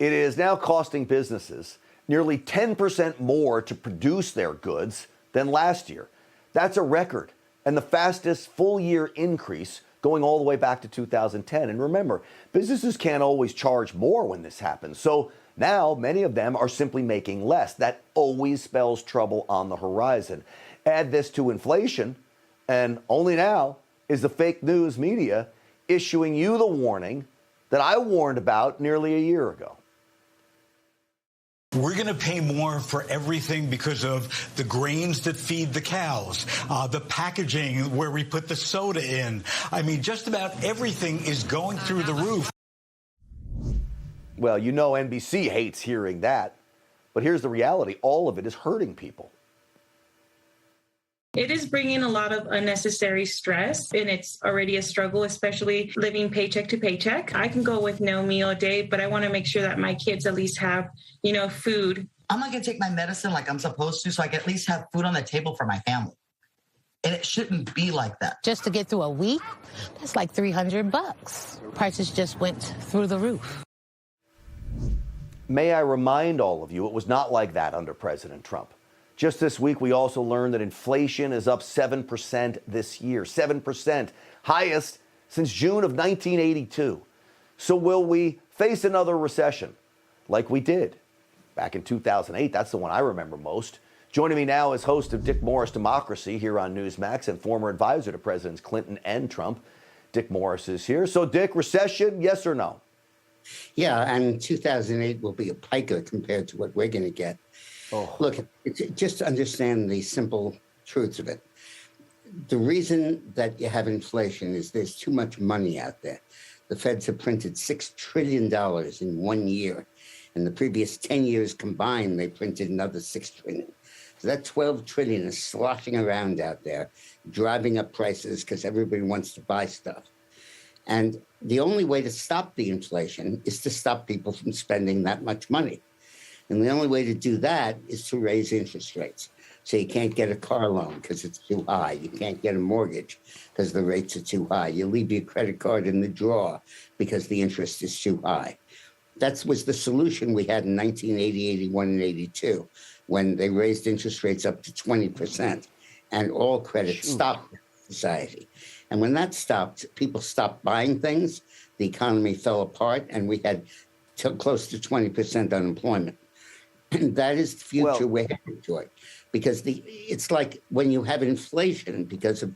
It is now costing businesses nearly 10% more to produce their goods than last year. That's a record and the fastest full-year increase going all the way back to 2010. And remember, businesses can't always charge more when this happens. So now many of them are simply making less. That always spells trouble on the horizon. Add this to inflation, and only now is the fake news media issuing you the warning that I warned about nearly a year ago. We're going to pay more for everything because of the grains that feed the cows, the packaging where we put the soda in. I mean, just about everything is going through the roof. Well, you know NBC hates hearing that. But here's the reality. All of it is hurting people. It is bringing a lot of unnecessary stress, and it's already a struggle, especially living paycheck to paycheck. I can go with no meal a day, but I want to make sure that my kids at least have, food. I'm not going to take my medicine like I'm supposed to, so I can at least have food on the table for my family. And it shouldn't be like that. Just to get through a week, that's like $300. Prices just went through the roof. May I remind all of you, it was not like that under President Trump. Just this week, we also learned that inflation is up 7% this year. 7%, highest since June of 1982. So will we face another recession like we did back in 2008? That's the one I remember most. Joining me now is host of Dick Morris Democracy here on Newsmax and former advisor to Presidents Clinton and Trump. Dick Morris is here. So, Dick, recession, yes or no? Yeah, and 2008 will be a piker compared to what we're going to get. Oh. Look, just understand the simple truths of it. The reason that you have inflation is there's too much money out there. The Feds have printed $6 trillion in 1 year. In the previous 10 years combined, they printed another $6 trillion. So that $12 trillion is sloshing around out there, driving up prices because everybody wants to buy stuff. And the only way to stop the inflation is to stop people from spending that much money. And the only way to do that is to raise interest rates. So you can't get a car loan because it's too high. You can't get a mortgage because the rates are too high. You leave your credit card in the drawer because the interest is too high. That was the solution we had in 1980, 81, and 82, when they raised interest rates up to 20%, and all credit stopped in society. And when that stopped, people stopped buying things, the economy fell apart, and we had close to 20% unemployment. And that is the future we're heading toward. Because it's like when you have inflation because of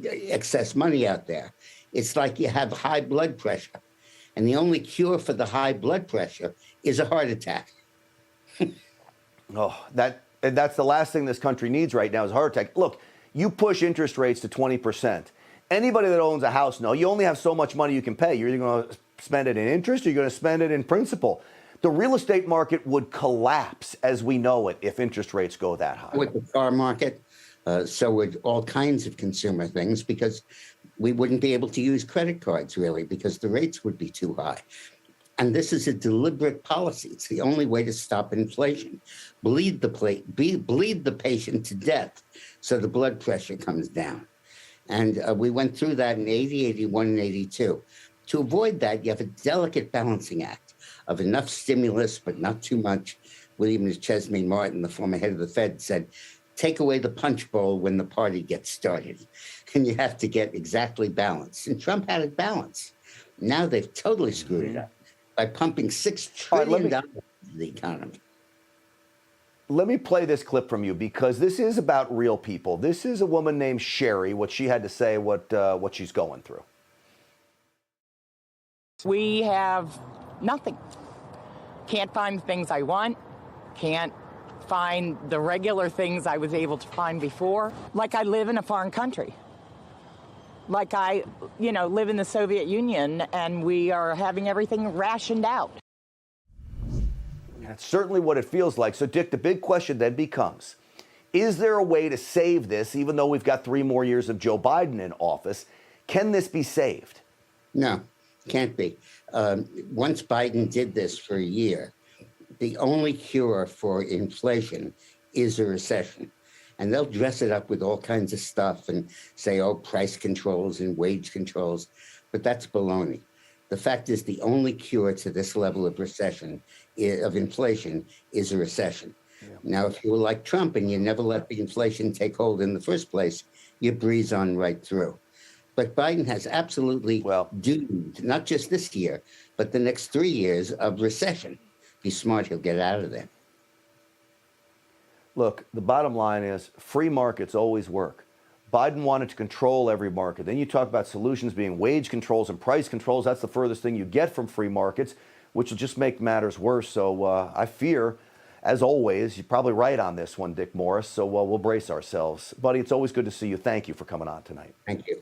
excess money out there, it's like you have high blood pressure. And the only cure for the high blood pressure is a heart attack. That's the last thing this country needs right now is a heart attack. Look, you push interest rates to 20%. Anybody that owns a house knows you only have so much money you can pay. You're either going to spend it in interest or you're going to spend it in principal. The real estate market would collapse as we know it if interest rates go that high. With the car market, so would all kinds of consumer things, because we wouldn't be able to use credit cards, really, because the rates would be too high. And this is a deliberate policy. It's the only way to stop inflation. Bleed the patient to death so the blood pressure comes down. And we went through that in 80, 81, and 82. To avoid that, you have a delicate balancing act of enough stimulus, but not too much. William Chesney Martin, the former head of the Fed, said, take away the punch bowl when the party gets started. And you have to get exactly balanced. And Trump had it balanced. Now they've totally screwed it up by pumping $6 trillion into the economy. Let me play this clip from you because this is about real people. This is a woman named Sherry, what she had to say, what she's going through. We have nothing. Can't find the things I want. Can't find the regular things I was able to find before. Like I live in a foreign country. Like I, live in the Soviet Union and we are having everything rationed out. That's certainly what it feels like. So, Dick, the big question then becomes, is there a way to save this, even though we've got 3 more years of Joe Biden in office? Can this be saved? No, can't be. Once Biden did this for a year, the only cure for inflation is a recession. And they'll dress it up with all kinds of stuff and say, price controls and wage controls. But that's baloney. The fact is, the only cure to this level of recession, of inflation, is a recession. Yeah. Now, if you were like Trump and you never let the inflation take hold in the first place, you breeze on right through. But Biden has absolutely doomed not just this year, but the next 3 years of recession. He's smart, he'll get out of there. Look, the bottom line is free markets always work. Biden wanted to control every market. Then you talk about solutions being wage controls and price controls. That's the furthest thing you get from free markets, which will just make matters worse. So I fear, as always, you're probably right on this one, Dick Morris. So we'll brace ourselves. Buddy, it's always good to see you. Thank you for coming on tonight. Thank you.